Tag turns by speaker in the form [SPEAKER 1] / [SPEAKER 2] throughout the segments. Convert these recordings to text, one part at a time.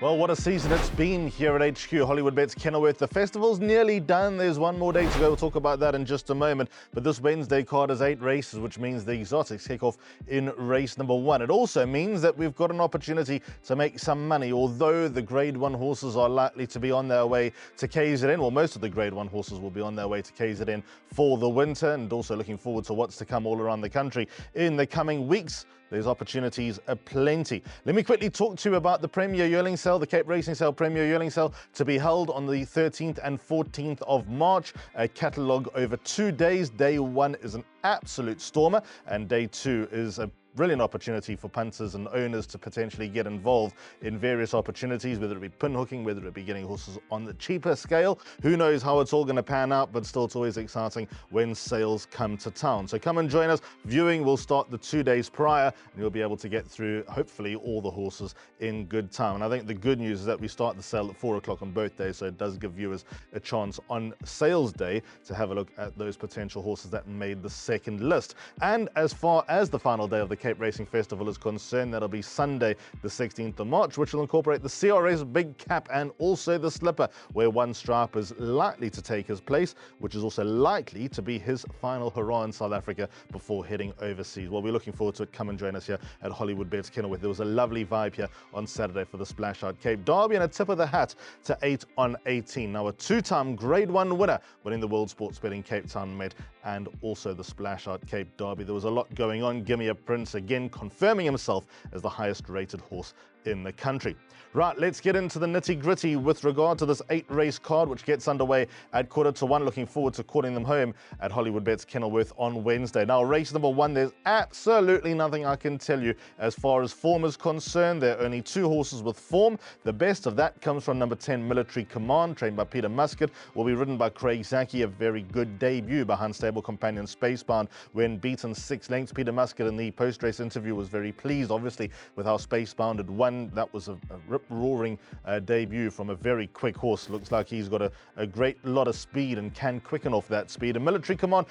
[SPEAKER 1] Well, what a season it's been here at HQ Hollywoodbets Kenilworth. The festival's nearly done. There's one more day to go. We'll talk about that in just a moment. But this Wednesday card is 8 races, which means the exotics kick off in race number 1. It also means that we've got an opportunity to make some money, although the Grade 1 horses are likely to be on their way to KZN. Well, most of the Grade 1 horses will be on their way to KZN for the winter, and also looking forward to what's to come all around the country in the coming weeks. There's opportunities aplenty. Let me quickly talk to you about the Premier Yearling Sale, the Cape Racing Sale Premier Yearling Sale, to be held on the 13th and 14th of March. A catalogue over 2 days. Day 1 is an absolute stormer, and day 2 is a brilliant opportunity for punters and owners to potentially get involved in various opportunities, whether it be pinhooking, whether it be getting horses on the cheaper scale. Who knows how it's all going to pan out, but still it's always exciting when sales come to town. So come and join us. Viewing will start the 2 days prior, and you'll be able to get through, hopefully, all the horses in good time. And I think the good news is that we start the sale at 4 o'clock on both days, so it does give viewers a chance on sales day to have a look at those potential horses that made the second list. And as far as the final day of the Cape Racing Festival is concerned, that'll be Sunday the 16th of March, which will incorporate the CRS Big Cap and also the Slipper, where one stripe is likely to take his place, which is also likely to be his final hurrah in South Africa before heading overseas. Well, we're looking forward to it. Come and join us here at Hollywoodbets Kenilworth. There was a lovely vibe here on Saturday for the Splash Out Cape Derby, and a tip of the hat to 8 on 18. Now, a 2-time Grade 1 winner winning the World Sports Betting Cape Town Met and also the Splash Out Cape Derby. There was a lot going on. Gimme a Prince again confirming himself as the highest rated horse in the country. Right, let's get into the nitty-gritty with regard to this 8-race card, which gets underway at 1:15. Looking forward to calling them home at Hollywoodbets Kenilworth on Wednesday. Now, race number 1, there's absolutely nothing I can tell you as far as form is concerned. There are only 2 horses with form. The best of that comes from number 10, Military Command, trained by Peter Muscat, will be ridden by Craig Zaki. A very good debut behind stable companion Spacebound when beaten 6 lengths. Peter Muscat in the post-race interview was very pleased, obviously, with how Spacebound had won. That was a rip-roaring debut from a very quick horse. Looks like he's got a great lot of speed and can quicken off that speed. And Military Command,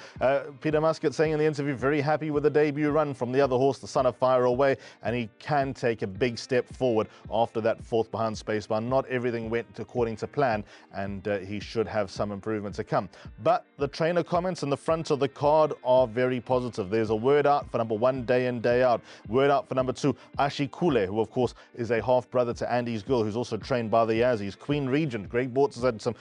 [SPEAKER 1] Peter Muscat saying in the interview, very happy with the debut run from the other horse, the Son of Fire Away, and he can take a big step forward after that 4th behind Spacebound. Not everything went according to plan, and he should have some improvement to come. But the trainer comments in the front of the card are very positive. There's a word out for number 1, day in, day out. Word out for number 2, Ashikule, who of course is a half-brother to Andy's Girl, who's also trained by the Yazzies. Queen Regent, Greg Bortz has had some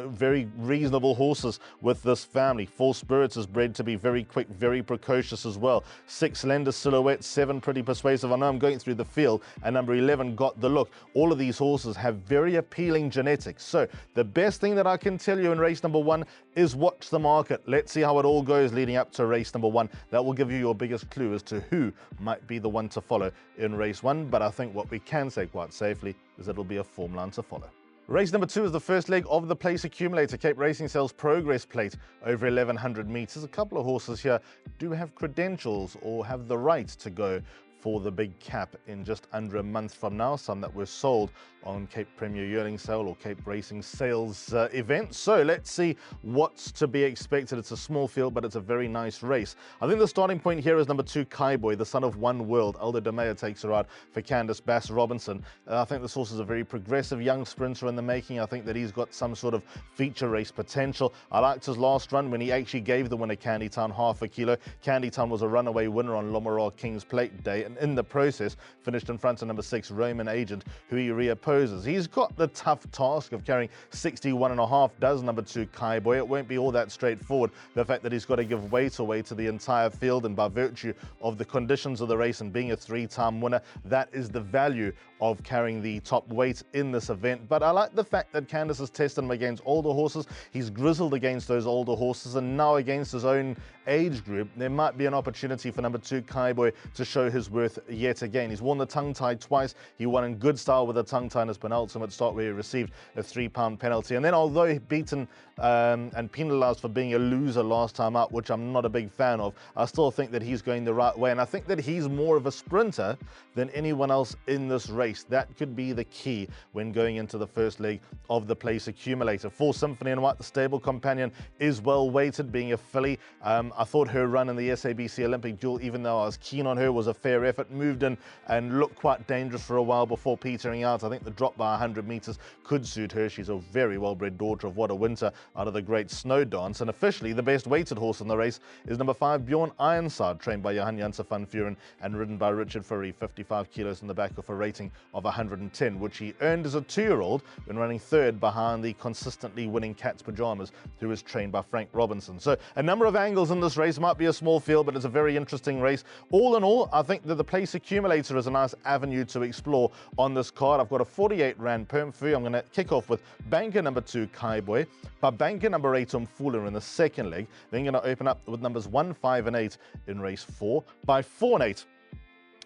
[SPEAKER 1] very reasonable horses with this family. False Spirits is bred to be very quick, very precocious as well. 6, Slender Silhouette, 7, Pretty Persuasive. I know I'm going through the field, and number 11, Got the Look. All of these horses have very appealing genetics. So the best thing that I can tell you in race number 1 is watch the market. Let's see how it all goes leading up to race number 1. That will give you your biggest clue as to who might be the one to follow in race 1. But I think what we can say quite safely is that it'll be a form line to follow. Race number 2 is the first leg of the Place Accumulator, Cape Racing Sales Progress Plate over 1,100 meters. A couple of horses here do have credentials or have the right to go for the big cap in just under a month from now, some that were sold on Cape Premier Yearling Sale or Cape Racing Sales events. So let's see what's to be expected. It's a small field, but it's a very nice race. I think the starting point here is number 2, Kaiboy, the son of One World. Aldo de Meyer takes her out for Candice Bass Robinson. I think this horse is a very progressive young sprinter in the making. I think that he's got some sort of feature race potential. I liked his last run when he actually gave the winner Candytown half a kilo. Candytown was a runaway winner on Lomara King's Plate Day, and in the process finished in front of number 6, Roman Agent, who he reopposes. He's got the tough task of carrying 61.5, does number 2, Kaiboy. It won't be all that straightforward. The fact that he's got to give weight away to the entire field, and by virtue of the conditions of the race and being a 3-time winner, that is the value of carrying the top weight in this event. But I like the fact that Candice has tested him against older horses. He's grizzled against those older horses, and now against his own age group, there might be an opportunity for number 2, Kaiboy, to show his worth yet again. He's won the tongue tie twice. He won in good style with a tongue tie in his penultimate start, where he received a 3-pound penalty. And then, although he beaten and penalised for being a loser last time out, which I'm not a big fan of, I still think that he's going the right way. And I think that he's more of a sprinter than anyone else in this race. That could be the key when going into the first leg of the Place Accumulator. 4, Symphony and White, the stable companion, is well weighted, being a filly. I thought her run in the SABC Olympic Duel, even though I was keen on her, was a fair effort, moved in and looked quite dangerous for a while before petering out. I think the drop by 100 metres could suit her. She's a very well-bred daughter of What a Winter out of the Great Snow Dance. And officially, the best weighted horse in the race is number 5, Bjorn Ironside, trained by Johan Janse van Vuren and ridden by Richard Fourie, 55 kilos in the back of a rating of 110, which he earned as a 2-year-old when running third behind the consistently winning Cat's Pajamas, who was trained by Frank Robinson. So a number of angles in this race. Might be a small field, but it's a very interesting race. All in all, I think that the place accumulator is a nice avenue to explore on this card. I've got a 48 Rand perm fee. I'm going to kick off with banker number 2, Kaiboy, but banker number 8, Umfula in the second leg. Then going to open up with numbers 1, 5 and 8 in race 4, by 4 and 8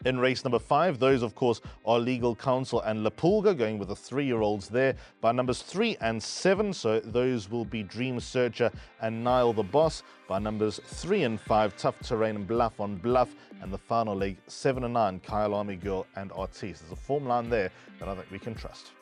[SPEAKER 1] in race number 5. Those, of course, are Legal Counsel and Lapulga, going with the 3-year-olds there, by numbers 3 and 7. So those will be Dream Searcher and Nile the Boss, by numbers 3 and 5, Tough Terrain and Bluff on Bluff, and the final leg, 7 and 9, Kyle Army Girl and Artiste. There's a form line there that I think we can trust.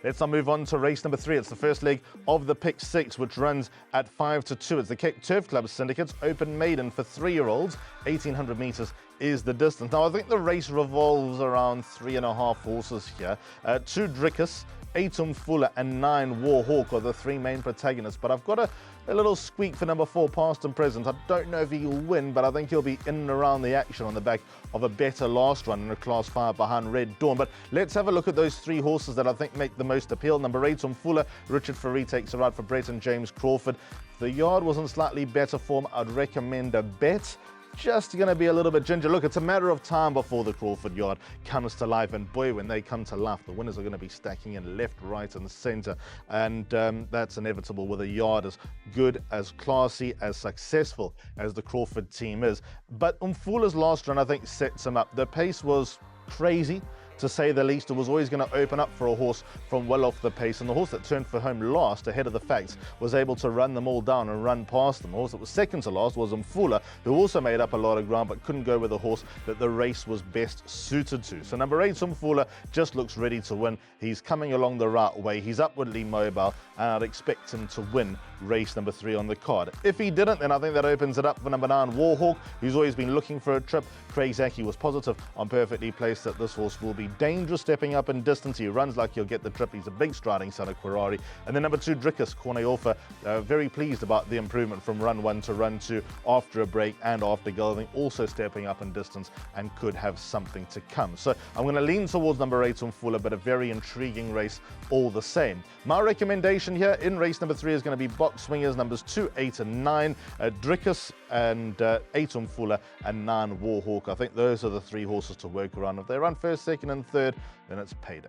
[SPEAKER 1] Let's now move on to race number 3. It's the first leg of the Pick 6, which runs at 5 to 2. It's the Cape Turf Club Syndicate's Open Maiden for 3-year-olds. 1,800 metres is the distance. Now, I think the race revolves around 3.5 horses here. 2 Drickus, 8 Umfula and 9 Warhawk are the 3 main protagonists, but I've got a little squeak for number 4, Past and Present. I don't know if he'll win, but I think he'll be in and around the action on the back of a better last run in a Class 5 behind Red Dawn. But let's have a look at those 3 horses that I think make the most appeal. Number 8, Umfula, Richard Fourie takes a ride for Brett and James Crawford. If the yard was in slightly better form, I'd recommend a bet. Just going to be a little bit ginger. Look, it's a matter of time before the Crawford yard comes to life, and boy, when they come to life, the winners are going to be stacking in left, right and centre, and that's inevitable with a yard as good, as classy, as successful as the Crawford team is. But Umfula's last run, I think, sets him up. The pace was crazy, to say the least. It was always going to open up for a horse from well off the pace, and the horse that turned for home last, ahead of the facts, was able to run them all down and run past them. The horse that was second to last was Umfula, who also made up a lot of ground but couldn't go with the horse that the race was best suited to. So number 8, Umfula, just looks ready to win. He's coming along the right way. He's upwardly mobile, and I'd expect him to win race number 3 on the card. If he didn't, then I think that opens it up for number 9, Warhawk, who's always been looking for a trip. Craig Zaki was positive on Perfectly Placed that this horse will be dangerous stepping up in distance. He runs like he'll get the trip. He's a big striding son of Quirari. And then number 2, Drickus, Corne Orfa, very pleased about the improvement from run 1 to run 2 after a break and after gelding, also stepping up in distance and could have something to come. So I'm going to lean towards number 8, Umfula, but a very intriguing race all the same. My recommendation here in race number 3 is going to be box swingers numbers 2, 8 and 9, Drickus and 8 Umfula and 9 Warhawk. I think those are the 3 horses to work around. If they run first, second and third, then it's payday.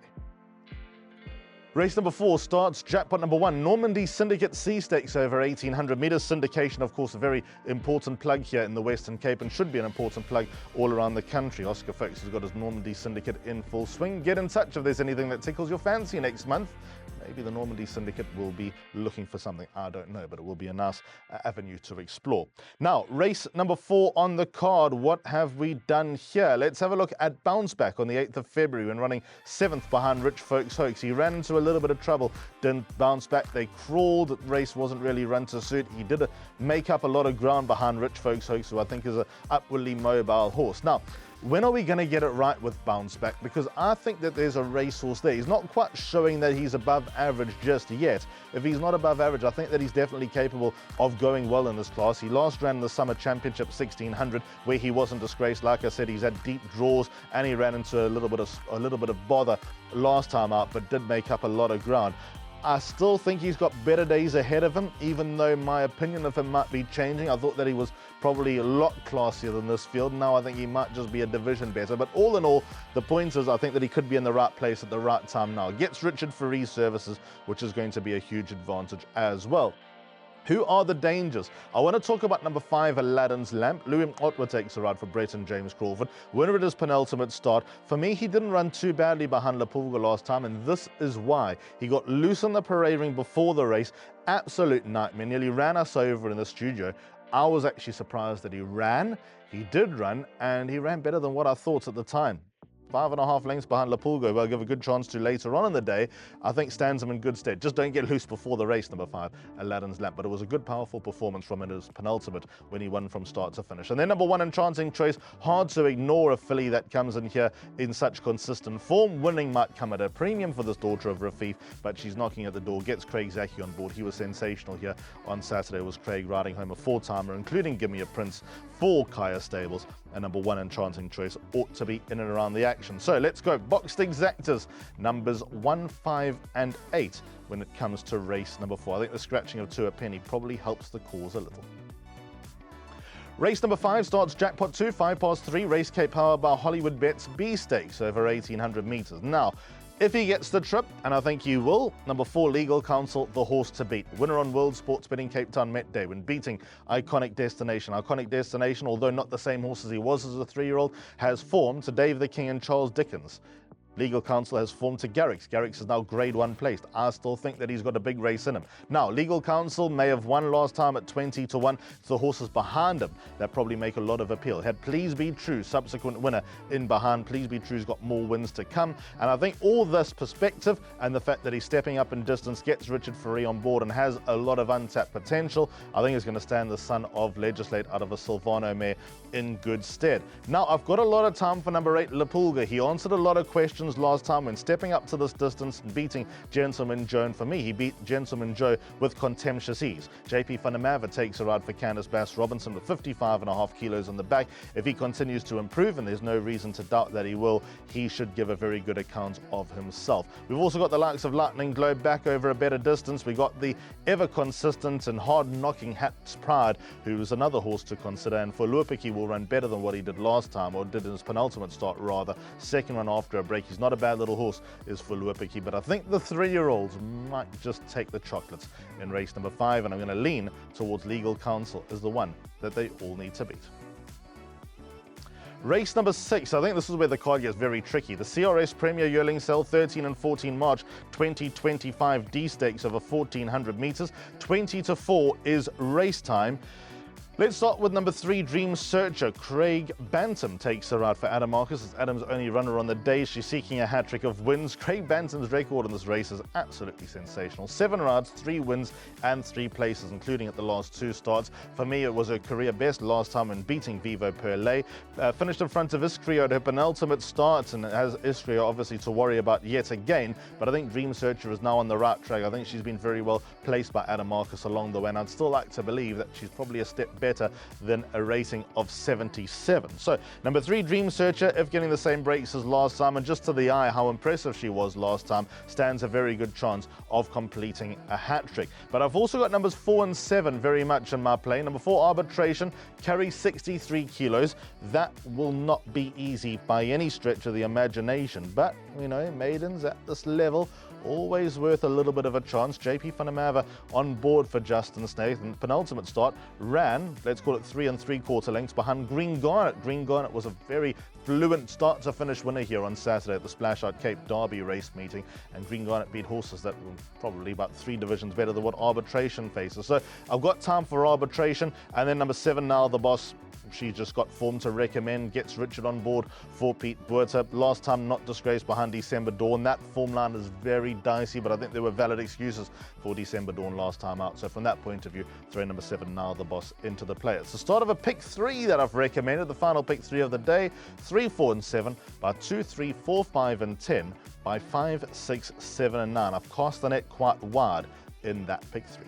[SPEAKER 1] Race number 4 starts jackpot number 1, Normandy Syndicate C Stakes over 1,800 metres. Syndication, of course, a very important plug here in the Western Cape and should be an important plug all around the country. Oscar Fox has got his Normandy Syndicate in full swing. Get in touch if there's anything that tickles your fancy next month. Maybe the Normandy Syndicate will be looking for something. I don't know, but it will be a nice avenue to explore. Now, race number 4 on the card. What have we done here? Let's have a look at Bounce Back on the 8th of February when running 7th behind Rich Folks Hoax. He ran into a little bit of trouble, didn't bounce back. They crawled. The race wasn't really run to suit. He did make up a lot of ground behind Rich Folks Hoax, who I think is an upwardly mobile horse. Now, when are we going to get it right with Bounce Back? Because I think that there's a racehorse there. He's not quite showing that he's above average just yet. If he's not above average, I think that he's definitely capable of going well in this class. He last ran the Summer Championship 1600, where he wasn't disgraced. Like I said, he's had deep draws, and he ran into a little bit of bother last time out, but did make up a lot of ground. I still think he's got better days ahead of him, even though my opinion of him might be changing. I thought that he was probably a lot classier than this field. Now I think he might just be a division better. But all in all, the point is I think that he could be in the right place at the right time now. Gets Richard Fourie services, which is going to be a huge advantage as well. Who are the dangers? I want to talk about number 5, Aladdin's Lamp. Louis Otwa takes a ride for Brett and James Crawford. Winner at his penultimate start. For me, he didn't run too badly behind Lapulga last time, and this is why. He got loose on the parade ring before the race. Absolute nightmare. Nearly ran us over in the studio. I was actually surprised that he ran. He did run, and he ran better than what I thought at the time. 5.5 lengths behind Lapulgo, who I'll give a good chance to later on in the day, I think stands him in good stead. Just don't get loose before the race, number 5, Aladdin's Lamp. But it was a good, powerful performance from his penultimate when he won from start to finish. And then number 1, Enchanting Choice. Hard to ignore a filly that comes in here in such consistent form. Winning might come at a premium for this daughter of Rafif, but she's knocking at the door. Gets Craig Zaki on board. He was sensational here on Saturday. Was Craig riding home a 4-timer, including Gimme a Prince for Kaya Stables. And number 1, Enchanting Choice, ought to be in and around the action. So let's go. Boxed exactors, numbers 1, 5 and 8 when it comes to race number 4. I think the scratching of 2 a penny probably helps the cause a little. Race number 5 starts Jackpot 2, 3, Race Cape Power by Hollywoodbets B Stakes over 1,800 metres. Now, if he gets the trip, and I think he will, number 4, Legal Counsel, the horse to beat. Winner on World Sports Betting Cape Town Met Day when beating Iconic Destination. Iconic Destination, although not the same horse as he was as a 3-year-old, has formed to Dave the King and Charles Dickens. Legal Counsel has formed to Garrix. Garrix is now grade 1 placed. I still think that he's got a big race in him. Now, Legal Counsel may have won last time at 20 to 1. It's the horses behind him that probably make a lot of appeal. Had Please Be True, subsequent winner in behind. Please Be True's got more wins to come. And I think all this perspective and the fact that he's stepping up in distance gets Richard Ferree on board and has a lot of untapped potential. I think he's going to stand the son of Legislate out of a Silvano mare in good stead. Now, I've got a lot of time for number 8, Lapulga. He answered a lot of questions last time when stepping up to this distance and beating Gentleman Joe. And for me, he beat Gentleman Joe with contemptuous ease. JP Funamava takes a ride for Candice Bass Robinson with 55.5 kilos on the back. If he continues to improve, and there's no reason to doubt that he will, he should give a very good account of himself. We've also got the likes of Lightning Globe back over a better distance. We got the ever consistent and hard-knocking Hat's Pride, who's another horse to consider. And for Luapiki will run better than what he did last time, or did in his penultimate start rather. Second run after a break. He's not a bad little horse, is for Luapiki, but I think the 3-year-olds might just take the chocolates in race number 5, and I'm going to lean towards Legal Counsel as the one that they all need to beat. Race number 6, I think this is where the card gets very tricky. The CRS Premier Yearling Sale, 13 and 14 March 2025 D Stakes over 1,400 metres. 20 to 4 is race time. Let's start with number 3, Dream Searcher. Craig Bantam takes her out for Adam Marcus. It's Adam's only runner on the day. She's seeking a hat-trick of wins. Craig Bantam's record in this race is absolutely sensational. 7 rides, 3 wins and 3 places, including at the last 2 starts. For me, it was her career best last time in beating Vivo Perlay. Finished in front of Iskria at her penultimate start, and it has Iskria obviously to worry about yet again. But I think Dream Searcher is now on the right track. I think she's been very well placed by Adam Marcus along the way, and I'd still like to believe that she's probably a step better than a rating of 77. So number 3, Dream Searcher, if getting the same breaks as last time, and just to the eye how impressive she was last time, stands a very good chance of completing a hat-trick. But I've also got numbers 4 and 7 very much in my play. Number 4, Arbitration, carries 63 kilos. That will not be easy by any stretch of the imagination, but you know, maidens at this level, always worth a little bit of a chance. JP Funamava on board for Justin Snaith, and penultimate start ran, let's call it 3 3/4 lengths behind Green Garnet. Green Garnet was a very fluent start to finish winner here on Saturday at the Splash Out Cape Derby race meeting, and Green Garnet beat horses that were probably about 3 divisions better than what Arbitration faces. So I've got time for Arbitration, and then number 7, Now the Boss. She just got form to recommend, gets Richard on board for Pete Buerta. Last time not disgraced behind December Dawn. That form line is very dicey, but I think there were valid excuses for December Dawn last time out. So from that point of view, throw number 7, Now the Boss, into the play. It's the start of a pick 3 that I've recommended, the final pick 3 of the day. 3, 4 and 7 by 2, 3, 4, 5 and 10 by 5, 6, 7 and 9. I've cast the net quite wide in that pick 3.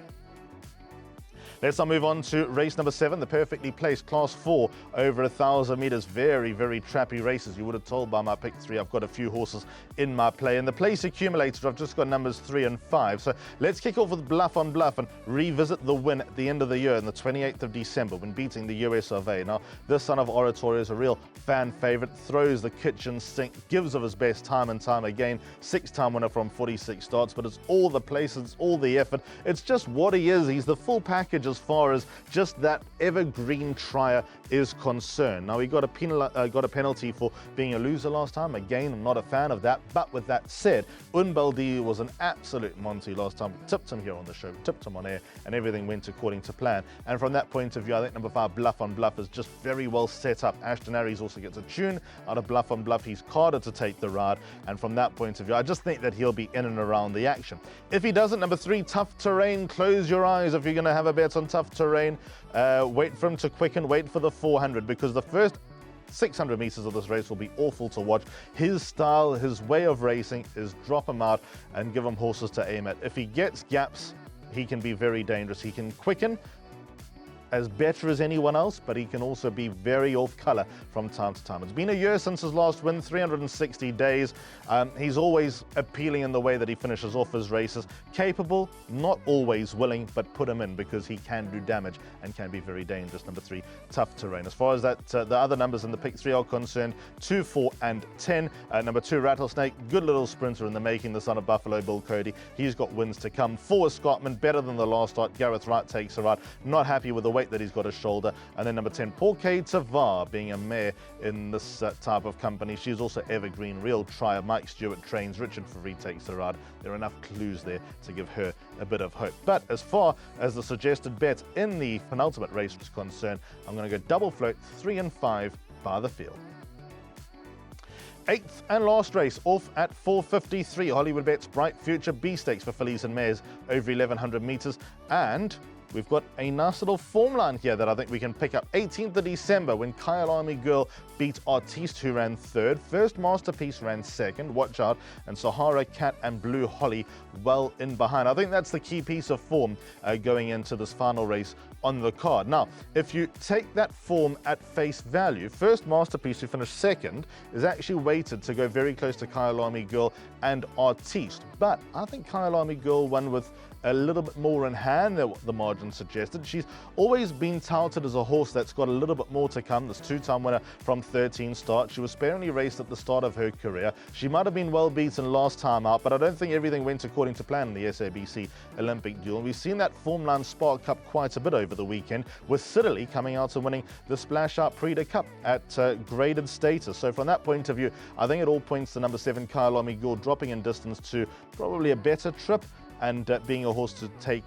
[SPEAKER 1] Let's now move on to race number 7, the perfectly placed Class 4 over 1,000 metres. Very, very trappy races. You would have told by my pick 3, I've got a few horses in my play. And the place accumulated, I've just got numbers 3 and 5. So let's kick off with Bluff on Bluff and revisit the win at the end of the year on the 28th of December when beating the US of A. Now, this son of Oratorio is a real fan favourite, throws the kitchen sink, gives of his best time and time again. 6-time winner from 46 starts, but it's all the places, it's all the effort. It's just what he is. He's the full package stage as far as just that evergreen trier is concerned. Now, he got a penalty for being a loser last time. Again, I'm not a fan of that. But with that said, Unbaldi was an absolute Monty last time. We tipped him here on the show, we tipped him on air, and everything went according to plan. And from that point of view, I think number 5, Bluff on Bluff, is just very well set up. Ashton Harries also gets a tune out of Bluff on Bluff. He's harder to take the ride. And from that point of view, I just think that he'll be in and around the action. If he doesn't, number 3, Tough Terrain. Close your eyes if you're going to have a bet on Tough Terrain. Wait for him to quicken, wait for the 400, because the first 600 meters of this race will be awful to watch. His style, his way of racing is drop him out and give him horses to aim at. If he gets gaps, he can be very dangerous. He can quicken as better as anyone else, but he can also be very off colour from time to time. It's been a year since his last win, 360 days. He's always appealing in the way that he finishes off his races. Capable, not always willing, but put him in because he can do damage and can be very dangerous. Number 3, Tough Terrain. As far as that, the other numbers in the pick 3 are concerned, 2, 4 and 10. Number 2, Rattlesnake, good little sprinter in the making, the son of Buffalo Bill Cody. He's got wins to come. 4, Scottman, better than the last start. Gareth Wright takes a ride. Not happy with the weight that he's got his shoulder. And then number 10, Porquet Tavar, being a mare in this type of company. She's also evergreen, real trier. Mike Stewart trains, Richard Free takes the ride. There are enough clues there to give her a bit of hope. But as far as the suggested bet in the penultimate race is concerned, I'm going to go double float 3 and 5 by the field. 8th and last race off at 4:53. Hollywoodbets Bright Future B Stakes for fillies and mares over 1100 meters. And we've got a nice little form line here that I think we can pick up. 18th of December, when Kyle Army Girl beat Artiste, who ran 3rd. First Masterpiece ran 2nd, watch out. And Sahara Cat and Blue Holly well in behind. I think that's the key piece of form going into this final race on the card. Now, if you take that form at face value, First Masterpiece, who finished 2nd, is actually weighted to go very close to Kyle Army Girl and Artiste. But I think Kyle Army Girl won with a little bit more in hand than what the margin suggested. She's always been touted as a horse that's got a little bit more to come. This 2-time winner from 13 starts. She was sparingly raced at the start of her career. She might have been well beaten last time out, but I don't think everything went according to plan in the SABC Olympic duel. And we've seen that form line spark up quite a bit over the weekend, with Siddeley coming out and winning the Splash Out Prix de Cup at graded status. So from that point of view, I think it all points to number 7, Kyle Army Girl, dropping in distance to probably a better trip and being a horse to take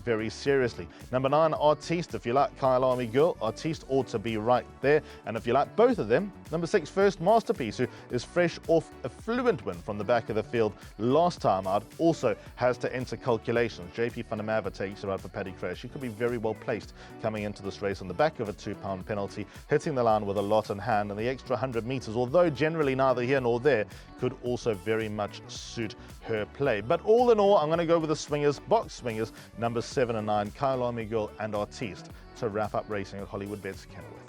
[SPEAKER 1] very seriously. Number 9, Artiste. If you like Kyle Army Girl, Artiste ought to be right there. And if you like both of them, number 6, First Masterpiece, who is fresh off a fluent win from the back of the field last time out, also has to enter calculations. JP van der Merwe takes her out for Paddy Crash. She could be very well placed coming into this race on the back of a £2 penalty, hitting the line with a lot in hand, and the extra 100 metres, although generally neither here nor there, could also very much suit her play. But all in all, I'm going to go with the swingers, box swingers, number 7 and 9, Kyle Army Girl and Artiste, to wrap up racing at Hollywoodbets Kenilworth.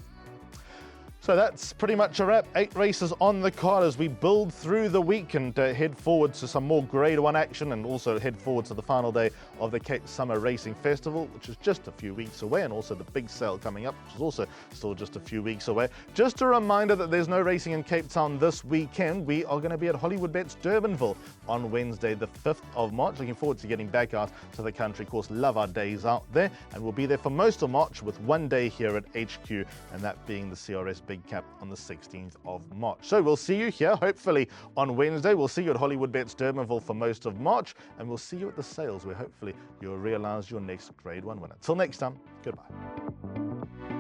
[SPEAKER 1] So that's pretty much a wrap. 8 races on the card as we build through the week and head forward to some more Grade 1 action, and also head forward to the final day of the Cape Summer Racing Festival, which is just a few weeks away, and also the big sale coming up, which is also still just a few weeks away. Just a reminder that there's no racing in Cape Town this weekend. We are going to be at Hollywoodbets Durbanville on Wednesday, the 5th of March. Looking forward to getting back out to the country course. Love our days out there, and we'll be there for most of March with one day here at HQ, and that being the CRS Big Cap on the 16th of March. So we'll see you here, hopefully on Wednesday. We'll see you at Hollywoodbets Durbanville for most of March, and we'll see you at the sales where hopefully you'll realize your next Grade 1 winner. Till next time, goodbye.